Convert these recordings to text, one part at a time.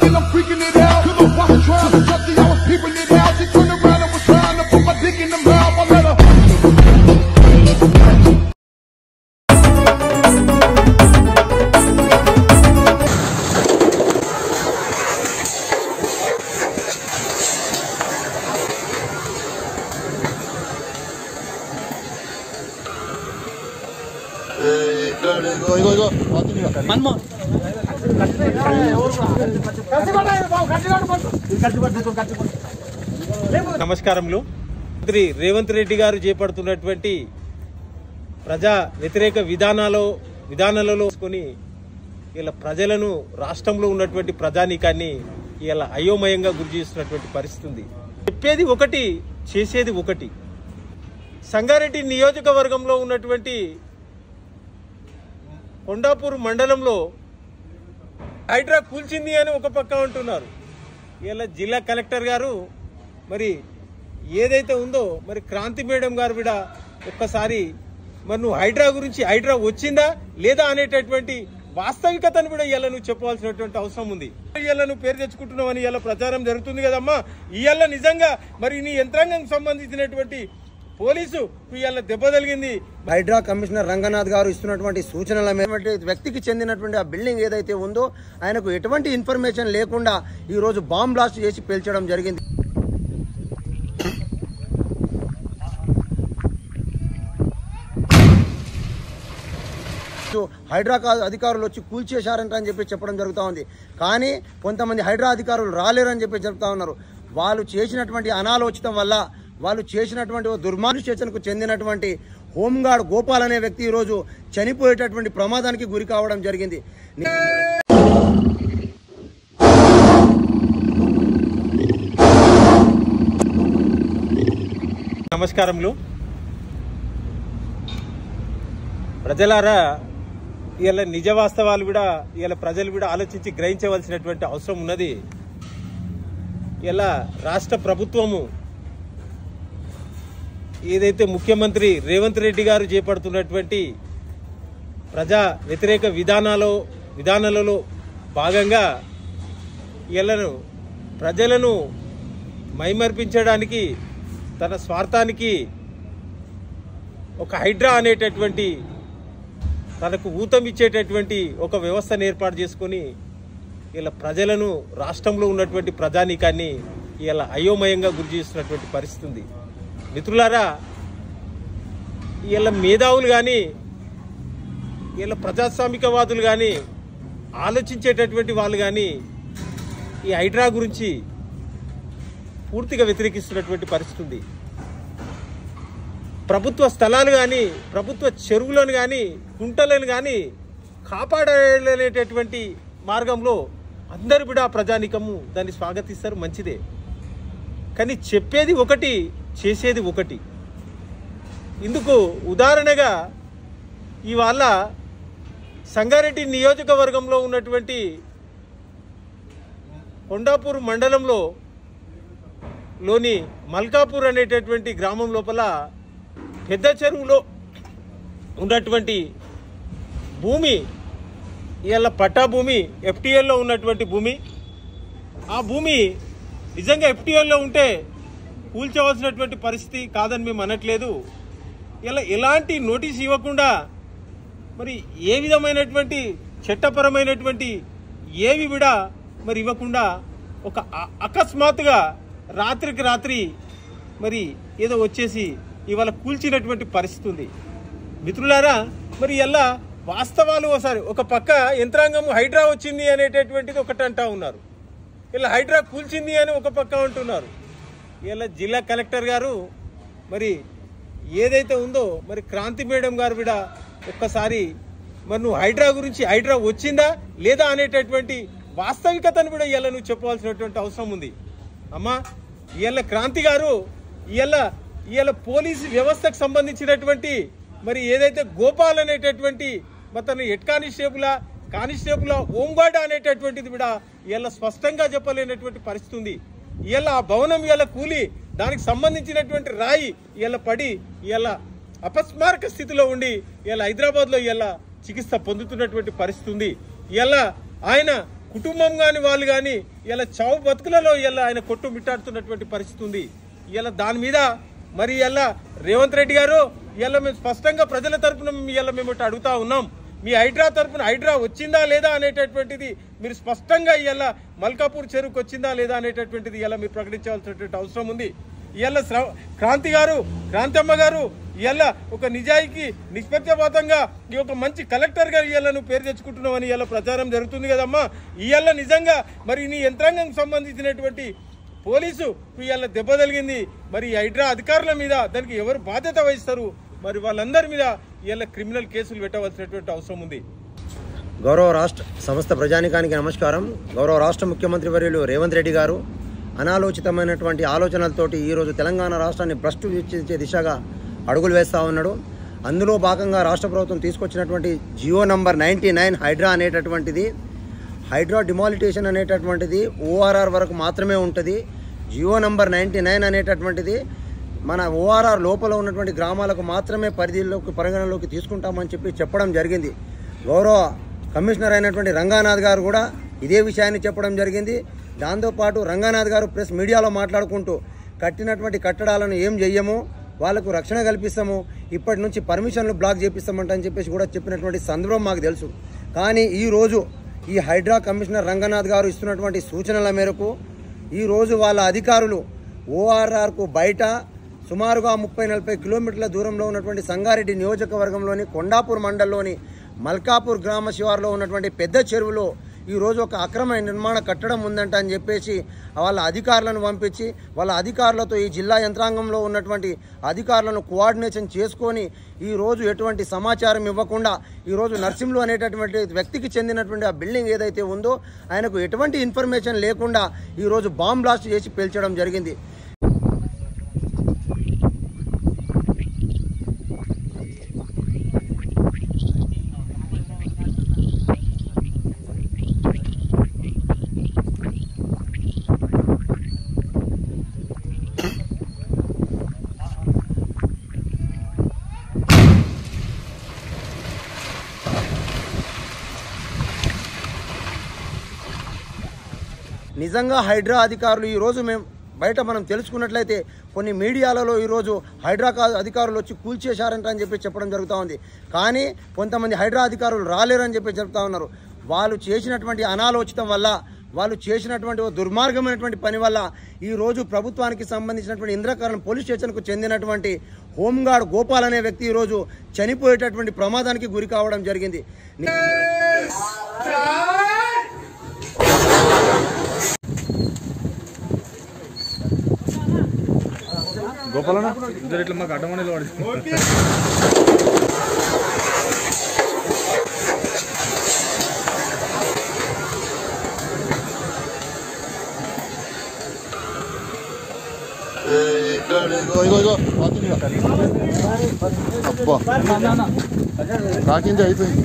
and I'm freaking it out. Cause I was trying to touch it, I was peeping it out. She turned around and was trying to put my dick in the mouth. I let her. నమస్కారములు. మంత్రి రేవంత్ రెడ్డి గారు చేపడుతున్నటువంటి ప్రజా వ్యతిరేక విధానాలలో ఇలా ప్రజలను రాష్ట్రంలో ఉన్నటువంటి ప్రజానీకాన్ని ఇలా అయోమయంగా గురి చేస్తున్నటువంటి పరిస్థితి ఉంది. చెప్పేది ఒకటి, చేసేది ఒకటి. సంగారెడ్డి నియోజకవర్గంలో ఉన్నటువంటి కొండాపూర్ మండలంలో హైడ్రా కూల్చింది అని ఒక పక్క అంటున్నారు. ఇలా జిల్లా కలెక్టర్ గారు మరి ఏదైతే ఉందో మరి క్రాంతి మేడం గారు కూడా ఒక్కసారి మరి నువ్వు హైడ్రా వచ్చిందా లేదా అనేటటువంటి వాస్తవికతను కూడా ఇవాళ నువ్వు చెప్పవలసినటువంటి అవసరం ఉంది. ఇవాళ నువ్వు పేరు తెచ్చుకుంటున్నావు అని ఇవాళ ప్రచారం జరుగుతుంది కదమ్మా. ఇవాళ నిజంగా మరి నీ యంత్రాంగం సంబంధించినటువంటి పోలీసు ఇవాళ దెబ్బ తగిలింది. హైడ్రా కమిషనర్ రంగనాథ్ గారు ఇస్తున్నటువంటి సూచనల మేరకు వ్యక్తికి చెందినటువంటి ఆ బిల్డింగ్ ఏదైతే ఉందో ఆయనకు ఎటువంటి ఇన్ఫర్మేషన్ లేకుండా ఈ రోజు బాంబ్ బ్లాస్ట్ చేసి పేల్చడం జరిగింది. హైడ్రా అధికారులు వచ్చి కూల్చేశారంట చెప్పి చెప్పడం జరుగుతూ ఉంది. కానీ కొంతమంది హైడ్రా అధికారులు రాలేరని చెప్పి చెప్తా ఉన్నారు. వాళ్ళు చేసినటువంటి అనాలోచితం వల్ల వాళ్ళు చేసినటువంటి దుర్మానుషేచనకు చెందినటువంటి హోంగార్డ్ గోపాల్ అనే వ్యక్తి ఈరోజు చనిపోయేటటువంటి ప్రమాదానికి గురి కావడం జరిగింది. నమస్కారములు. ప్రజలారా, ఇలా నిజ వాస్తవాలు కూడా ఇలా ప్రజలు కూడా ఆలోచించి గ్రహించవలసినటువంటి అవసరం ఉన్నది. ఇలా రాష్ట్ర ప్రభుత్వము ఏదైతే ముఖ్యమంత్రి రేవంత్ రెడ్డి గారు చేపడుతున్నటువంటి ప్రజా వ్యతిరేక విధానాలలో భాగంగా ఇళ్లను ప్రజలను మైమర్పించడానికి తన స్వార్థానికి ఒక హైడ్రా అనేటటువంటి తనకు ఊతం ఇచ్చేటటువంటి ఒక వ్యవస్థను ఏర్పాటు చేసుకొని ఇలా ప్రజలను రాష్ట్రంలో ఉన్నటువంటి ప్రజానీకాన్ని ఇలా అయోమయంగా గురి చేస్తున్నటువంటి పరిస్థితి ఉంది. మిత్రులారా, ఇలా మేధావులు కానీ ఇలా ప్రజాస్వామికవాదులు కానీ ఆలోచించేటటువంటి వాళ్ళు కానీ ఈ హైడ్రా గురించి పూర్తిగా వ్యతిరేకిస్తున్నటువంటి పరిస్థితి ఉంది. ప్రభుత్వ స్థలాలు కానీ ప్రభుత్వ చెరువులను కానీ కుంటలను కానీ కాపాడలేటటువంటి మార్గంలో అందరూ కూడా ప్రజానీకము దాన్ని స్వాగతిస్తారు, మంచిదే. కానీ చెప్పేది ఒకటి, చేసేది ఒకటి. ఇందుకు ఉదాహరణగా ఇవాళ సంగారెడ్డి నియోజకవర్గంలో ఉన్నటువంటి కొండాపూర్ మండలంలో లోని మల్కాపూర్ అనేటటువంటి గ్రామం లోపల పెద్ద చెరువులో ఉన్నటువంటి భూమి ఇవాళ పట్టా భూమి, ఎఫ్టీఎల్లో ఉన్నటువంటి భూమి. ఆ భూమి నిజంగా ఎఫ్టీఎల్లో ఉంటే కూల్చవలసినటువంటి పరిస్థితి కాదని మేము అనట్లేదు. ఇలా ఎలాంటి నోటీస్ ఇవ్వకుండా మరి ఏ విధమైనటువంటి చట్టపరమైనటువంటి ఏవి కూడా మరి ఇవ్వకుండా ఒక అకస్మాత్తుగా రాత్రికి రాత్రి మరి ఏదో వచ్చేసి ఇవాళ కూల్చినటువంటి పరిస్థితి ఉంది. మిత్రులారా, మరి ఇలా వాస్తవాలు ఒకసారి ఒక పక్క యంత్రాంగం హైడ్రా వచ్చింది అనేటటువంటిది ఒకటి అంటా ఉన్నారు. ఇలా హైడ్రా కూల్చింది అని ఒక పక్క అంటున్నారు. ఇలా జిల్లా కలెక్టర్ గారు మరి ఏదైతే ఉందో మరి క్రాంతి మేడం గారు కూడా ఒక్కసారి మరి నువ్వు హైడ్రా వచ్చిందా లేదా అనేటటువంటి వాస్తవికతను కూడా ఇలా నువ్వు చెప్పవలసినటువంటి అవసరం ఉంది. అమ్మా, ఇలా క్రాంతి గారు ఇలా పోలీసు వ్యవస్థకు సంబంధించినటువంటి మరి ఏదైతే గోపాల్ అనేటటువంటి మరి తన హెడ్ కానిస్టేబుల్ హోంగార్డ్ అనేటటువంటిది కూడా ఇలా స్పష్టంగా చెప్పలేనటువంటి పరిస్థితి ఉంది. ఇలా ఆ భవనం ఇలా కూలి దానికి సంబంధించినటువంటి రాయి ఇలా పడి ఇలా అపస్మారక స్థితిలో ఉండి ఇలా హైదరాబాద్లో ఇలా చికిత్స పొందుతున్నటువంటి పరిస్థితి ఉంది. ఇలా ఆయన కుటుంబం కానీ వాళ్ళు కానీ ఇలా చావు బతుకులలో ఇలా ఆయన కొట్టు మిట్టాడుతున్నటువంటి పరిస్థితి ఉంది. ఇలా దాని మీద మరి ఇలా రేవంత్ రెడ్డి గారు ఇలా మేము స్పష్టంగా ప్రజల తరఫున ఇలా మేము అడుగుతా ఉన్నాం. మీ హైడ్రా తరఫున హైడ్రా వచ్చిందా లేదా అనేటటువంటిది మీరు స్పష్టంగా ఇలా మల్కాపూర్ చెరువుకు వచ్చిందా లేదా అనేటటువంటిది ఇలా మీరు ప్రకటించాల్సినటువంటి అవసరం ఉంది. ఇలా క్రాంతమ్మ గారు ఇలా ఒక నిజాయికి నిష్పక్షపాతంగా ఈ ఒక మంచి కలెక్టర్ గారు ఇలా నువ్వు పేరు తెచ్చుకుంటున్నావు అని ఇలా ప్రచారం జరుగుతుంది కదమ్మా. ఇలా నిజంగా మరి నీ యంత్రాంగం సంబంధించినటువంటి పోలీసు ఇలా దెబ్బ తగిలింది. మరి హైడ్రా అధికారుల మీద దానికి ఎవరు బాధ్యత వహిస్తారు? మరి వాళ్ళందరి మీద ఇలా క్రిమినల్ కేసులు పెట్టవలసినటువంటి అవసరం ఉంది. గౌరవ రాష్ట్ర సమస్త ప్రజానికానికి నమస్కారం. గౌరవ రాష్ట్ర ముఖ్యమంత్రి వర్యులు రేవంత్ రెడ్డి గారు అనాలోచితమైనటువంటి ఆలోచనలతోటి ఈరోజు తెలంగాణ రాష్ట్రాన్ని భ్రష్టు చేసే దిశగా అడుగులు వేస్తూ ఉన్నాడు. అందులో భాగంగా రాష్ట్ర ప్రభుత్వం తీసుకొచ్చినటువంటి జియో నంబర్ 99 హైడ్రా అనేటటువంటిది, హైడ్రా డిమాలిటేషన్ అనేటటువంటిది ఓఆర్ఆర్ వరకు మాత్రమే ఉంటుంది. జియో నంబర్ 99 అనేటటువంటిది మన ఓఆర్ఆర్ లోపల ఉన్నటువంటి గ్రామాలకు మాత్రమే పరిగణలోకి తీసుకుంటామని చెప్పడం జరిగింది. గౌరవ కమిషనర్ అయినటువంటి రంగానాథ్ గారు కూడా ఇదే విషయాన్ని చెప్పడం జరిగింది. దాంతోపాటు రంగానాథ్ గారు ప్రెస్ మీడియాలో మాట్లాడుకుంటూ కట్టినటువంటి కట్టడాలను ఏం చెయ్యము, వాళ్లకు రక్షణ కల్పిస్తాము, ఇప్పటి నుంచి పర్మిషన్లు బ్లాక్ చేపిస్తామంటని చెప్పేసి కూడా చెప్పినటువంటి సందర్భం మాకు తెలుసు. కానీ ఈరోజు ఈ హైడ్రా కమిషనర్ రంగనాథ్ గారు ఇస్తున్నటువంటి సూచనల మేరకు ఈరోజు వాళ్ళ అధికారులు ఓఆర్ఆర్కు బయట సుమారుగా 30-40 కిలోమీటర్ల దూరంలో ఉన్నటువంటి సంగారెడ్డి నియోజకవర్గంలోని కొండాపూర్ మండలంలోని మల్కాపూర్ గ్రామ శివారులో ఉన్నటువంటి పెద్ద చెరువులో ఈరోజు ఒక అక్రమ నిర్మాణ కట్టడం ఉందంట అని చెప్పేసి వాళ్ళ అధికారులను పంపించి వాళ్ళ అధికారులతో ఈ జిల్లా యంత్రాంగంలో ఉన్నటువంటి అధికారులను కోఆర్డినేషన్ చేసుకొని ఈరోజు ఎటువంటి సమాచారం ఇవ్వకుండా ఈరోజు నర్సింహులు అనేటటువంటి వ్యక్తికి చెందినటువంటి ఆ బిల్డింగ్ ఏదైతే ఉందో ఆయనకు ఎటువంటి ఇన్ఫర్మేషన్ లేకుండా ఈరోజు బాంబ్ బ్లాస్ట్ చేసి పేల్చడం జరిగింది. నిజంగా హైడ్రా అధికారులు ఈరోజు బయట మనం తెలుసుకున్నట్లయితే కొన్ని మీడియాలలో ఈరోజు హైడ్రా అధికారులు వచ్చి కూల్చేశారంట అని చెప్పడం జరుగుతూ ఉంది. కానీ కొంతమంది హైడ్రా అధికారులు రాలేరని చెప్తా ఉన్నారు. వాళ్ళు చేసినటువంటి అనాలోచితం వల్ల, వాళ్ళు చేసినటువంటి దుర్మార్గమైనటువంటి పని వల్ల ఈరోజు ప్రభుత్వానికి సంబంధించినటువంటి ఇంద్రకరణ్ పోలీస్ స్టేషన్కు చెందినటువంటి హోంగార్డ్ గోపాల్ అనే వ్యక్తి ఈరోజు చనిపోయేటటువంటి ప్రమాదానికి గురి కావడం జరిగింది. గోపాలన్న ఇద్దరు ఇట్లా మాకు అడ్డమనేది వాడి అబ్బా కాకింది అయిపోయింది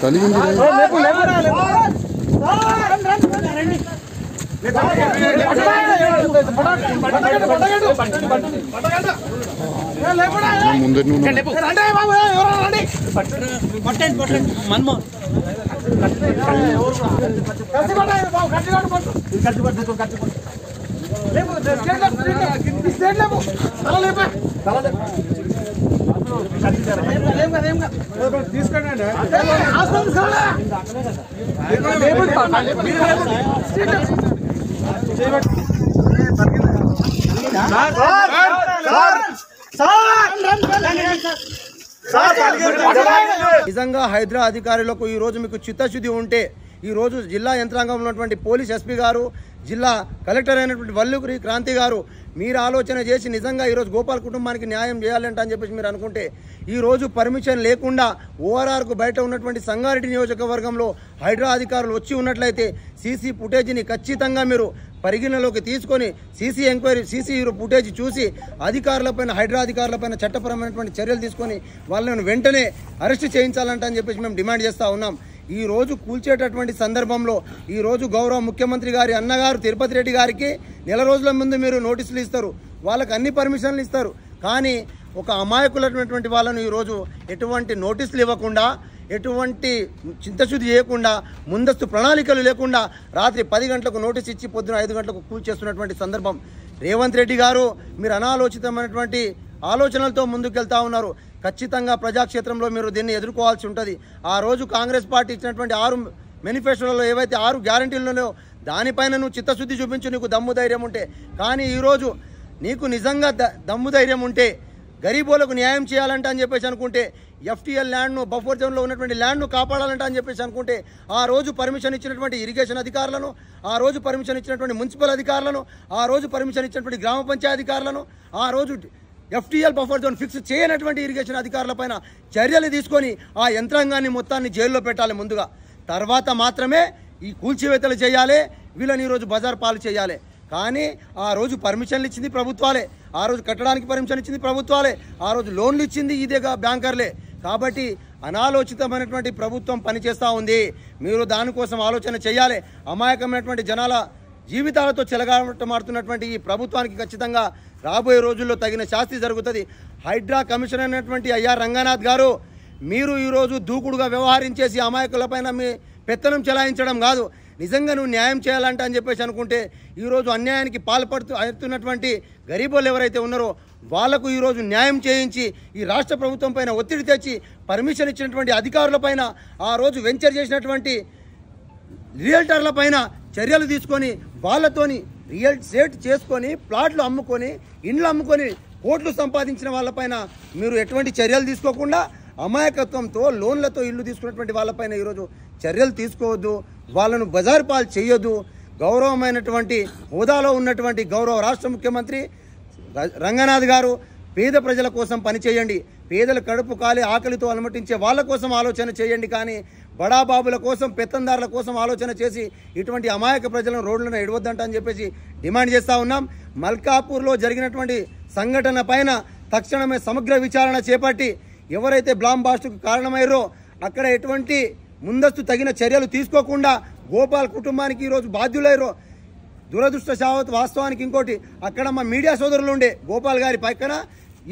కలిగింది. ముందరి నిజంగా హైడ్రా అధికారులకు ఈ రోజు మీకు చిత్తశుద్ధి ఉంటే ఈ రోజు జిల్లా యంత్రాంగంలో ఉన్నటువంటి పోలీస్ ఎస్పీ గారు, జిల్లా కలెక్టర్ అయినటువంటి వల్లూరి క్రాంతి గారు మీరు ఆలోచన చేసి నిజంగా ఈరోజు గోపాల్ కుటుంబానికి న్యాయం చేయాలంట అని చెప్పేసి మీరు అనుకుంటే ఈరోజు పర్మిషన్ లేకుండా ఓఆర్ఆర్కు బయట ఉన్నటువంటి సంగారెడ్డి నియోజకవర్గంలో హైడ్రా అధికారులు వచ్చి ఉన్నట్లయితే సీసీ ఫుటేజ్ని ఖచ్చితంగా మీరు పరిగణలోకి తీసుకొని సీసీ ఫుటేజ్ చూసి అధికారులపైన, హైడ్రా అధికారులపైన చట్టపరమైనటువంటి చర్యలు తీసుకొని వాళ్ళని వెంటనే అరెస్ట్ చేయించాలంట అని చెప్పేసి మేము డిమాండ్ చేస్తూ ఉన్నాం. ఈ రోజు కూల్చేటటువంటి సందర్భంలో ఈ రోజు గౌరవ ముఖ్యమంత్రి గారి అన్నగారు తిరుపతి రెడ్డి గారికి నెల రోజుల ముందు మీరు నోటీసులు ఇస్తారు, వాళ్ళకి అన్ని పర్మిషన్లు ఇస్తారు. కానీ ఒక అమాయకులైనటువంటి వాళ్ళను ఈరోజు ఎటువంటి నోటీసులు ఇవ్వకుండా ఎటువంటి చింతశుద్ధి చేయకుండా ముందస్తు ప్రణాళికలు లేకుండా రాత్రి 10 గంటలకు నోటీస్ ఇచ్చి పొద్దున 5 గంటలకు కూల్చేస్తున్నటువంటి సందర్భం. రేవంత్ రెడ్డి గారు మీరు అనాలోచితమైనటువంటి ఆలోచనలతో ముందుకెళ్తా ఉన్నారు. ఖచ్చితంగా ప్రజాక్షేత్రంలో మీరు దీన్ని ఎదుర్కోవాల్సి ఉంటుంది. ఆ రోజు కాంగ్రెస్ పార్టీ ఇచ్చినటువంటి 6 మేనిఫెస్టోలలో ఏవైతే 6 గ్యారంటీలలో దానిపైన నువ్వు చిత్తశుద్ధి చూపించు, నీకు దమ్ము ధైర్యం ఉంటే. కానీ ఈరోజు నీకు నిజంగా దమ్ము ధైర్యం ఉంటే గరీబోలకు న్యాయం చేయాలంట అని చెప్పేసి అనుకుంటే, ఎఫ్టీఎల్ ల్యాండ్ను బఫర్ జోన్లో ఉన్నటువంటి ల్యాండ్ను కాపాడాలంట అని చెప్పేసి అనుకుంటే, ఆ రోజు పర్మిషన్ ఇచ్చినటువంటి ఇరిగేషన్ అధికారులను, ఆ రోజు పర్మిషన్ ఇచ్చినటువంటి మున్సిపల్ అధికారులను, ఆ రోజు పర్మిషన్ ఇచ్చినటువంటి గ్రామ పంచాయతీ అధికారులను, ఆ రోజు ఎఫ్టీఎల్ బఫర్ జోన్ ఫిక్స్ చేయనటువంటి ఇరిగేషన్ అధికారులపైన చర్యలు తీసుకొని ఆ యంత్రాంగాన్ని మొత్తాన్ని జైల్లో పెట్టాలి ముందుగా. తర్వాత మాత్రమే ఈ కూల్చివేతలు చేయాలి, వీళ్ళని ఈరోజు బజార్ పాలు చేయాలి. కానీ ఆ రోజు పర్మిషన్లు ఇచ్చింది ప్రభుత్వాలే, ఆ రోజు కట్టడానికి పర్మిషన్ ఇచ్చింది ప్రభుత్వాలే, ఆ రోజు లోన్లు ఇచ్చింది ఇదేగా బ్యాంకర్లే. కాబట్టి అనాలోచితమైనటువంటి ప్రభుత్వం పనిచేస్తూ ఉంది. మీరు దానికోసం ఆలోచన చేయాలి. అమాయకమైనటువంటి జనాల జీవితాలతో చెలగాటమాడుతున్నటువంటి ఈ ప్రభుత్వానికి ఖచ్చితంగా రాబోయే రోజుల్లో తగిన శాస్తి జరుగుతుంది. హైడ్రా కమిషనర్ అయినటువంటి అయ్యా రంగనాథ్ గారు, మీరు ఈరోజు దూకుడుగా వ్యవహరించేసి అమాయకులపైన మీ పెత్తనం చెలాయించడం కాదు. నిజంగా నువ్వు న్యాయం చేయాలంట అని చెప్పేసి అనుకుంటే ఈరోజు అన్యాయానికి పాల్పడుతున్నటువంటి గరీబోళ్ళు ఎవరైతే ఉన్నారో వాళ్లకు ఈరోజు న్యాయం చేయించి ఈ రాష్ట్ర ప్రభుత్వం పైన ఒత్తిడి తెచ్చి పర్మిషన్ ఇచ్చినటువంటి అధికారులపైన, ఆ రోజు వెంచర్ చేసినటువంటి రియల్టర్ల పైన చర్యలు తీసుకొని వాళ్ళతోని రియల్ ఎస్టేట్ చేసుకొని ప్లాట్లు అమ్ముకొని ఇండ్లు అమ్ముకొని కోట్లు సంపాదించిన వాళ్ళపైన మీరు ఎటువంటి చర్యలు తీసుకోకుండా అమాయకత్వంతో లోన్లతో ఇల్లు తీసుకున్నటువంటి వాళ్ళపైన ఈరోజు చర్యలు తీసుకోవద్దు. వాళ్ళను బజారు పాలు చేయొద్దు. గౌరవమైనటువంటి హోదాలో ఉన్నటువంటి గౌరవ రాష్ట్ర ముఖ్యమంత్రి రంగనాథ్ గారు పేద ప్రజల కోసం పనిచేయండి. పేదల కడుపు కాలి ఆకలితో అలమటించే వాళ్ళ కోసం ఆలోచన చేయండి. కానీ బడాబాబుల కోసం, పెత్తందారుల కోసం ఆలోచన చేసి ఇటువంటి అమాయక ప్రజలను రోడ్లను ఎడవద్దంట అని చెప్పేసి డిమాండ్ చేస్తూ ఉన్నాం. మల్కాపూర్లో జరిగినటువంటి సంఘటన పైన తక్షణమే సమగ్ర విచారణ చేపట్టి ఎవరైతే బ్లాంబాస్ట్కు కారణమయ్యారో అక్కడ ఎటువంటి ముందస్తు తగిన చర్యలు తీసుకోకుండా గోపాల్ కుటుంబానికి ఈరోజు బాధ్యులయ్యారో దురదృష్టశావత్. వాస్తవానికి ఇంకోటి, అక్కడ మా మీడియా సోదరులు ఉండే గోపాల్ గారి పక్కన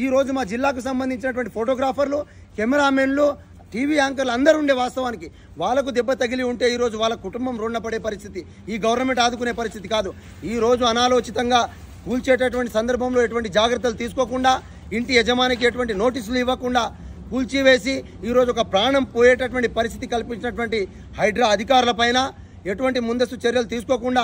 ఈరోజు మా జిల్లాకు సంబంధించినటువంటి ఫోటోగ్రాఫర్లు, కెమెరామెన్లు, టీవీ యాంకర్లు అందరూ ఉండే. వాస్తవానికి వాళ్ళకు దెబ్బ తగిలి ఉంటే ఈరోజు వాళ్ళ కుటుంబం రోడ్న పడే పరిస్థితి, ఈ గవర్నమెంట్ ఆదుకునే పరిస్థితి కాదు. ఈరోజు అనాలోచితంగా కూల్చేటటువంటి సందర్భంలో ఎటువంటి జాగ్రత్తలు తీసుకోకుండా, ఇంటి యజమానికి ఎటువంటి నోటీసులు ఇవ్వకుండా కూల్చివేసి ఈరోజు ఒక ప్రాణం పోయేటటువంటి పరిస్థితి కల్పించినటువంటి హైడ్రా అధికారుల పైన ఎటువంటి ముందస్తు చర్యలు తీసుకోకుండా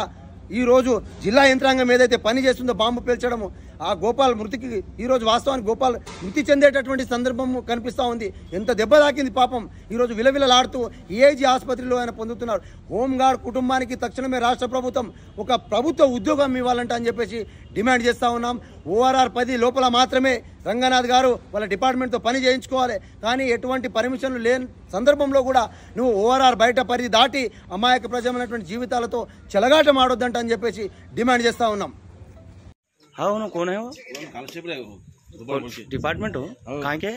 ఈరోజు జిల్లా యంత్రాంగం ఏదైతే పని చేస్తుందో బాంబు పేల్చడము, ఆ గోపాల్ మృతికి ఈరోజు వాస్తవానికి గోపాల్ మృతి చెందేటటువంటి సందర్భం కనిపిస్తూ ఉంది. ఎంత దెబ్బ తాకింది పాపం. ఈరోజు విలవిలలాడుతూ ఏజీ ఆసుపత్రిలో ఆయన పొందుతున్నారు. హోంగార్డ్ కుటుంబానికి తక్షణమే రాష్ట్ర ప్రభుత్వం ఒక ప్రభుత్వ ఉద్యోగం ఇవ్వాలంట అని చెప్పేసి డిమాండ్ చేస్తూ ఉన్నాం. ORR 10 లోపల మాత్రమే రంగనాథ్ గారు వాళ్ళ డిపార్ట్మెంట్తో పని చేయించుకోవాలి. కానీ ఎటువంటి పర్మిషన్లు లేని సందర్భంలో కూడా నువ్వు ORR బయట పరిధి దాటి అమాయక ప్రజమైనటువంటి జీవితాలతో చెలగాటం ఆడొద్దంట అని చెప్పేసి డిమాండ్ చేస్తూ ఉన్నాం. हाँ उन्होंने कौन है वो डिपार्टमेंट हो कहाँ के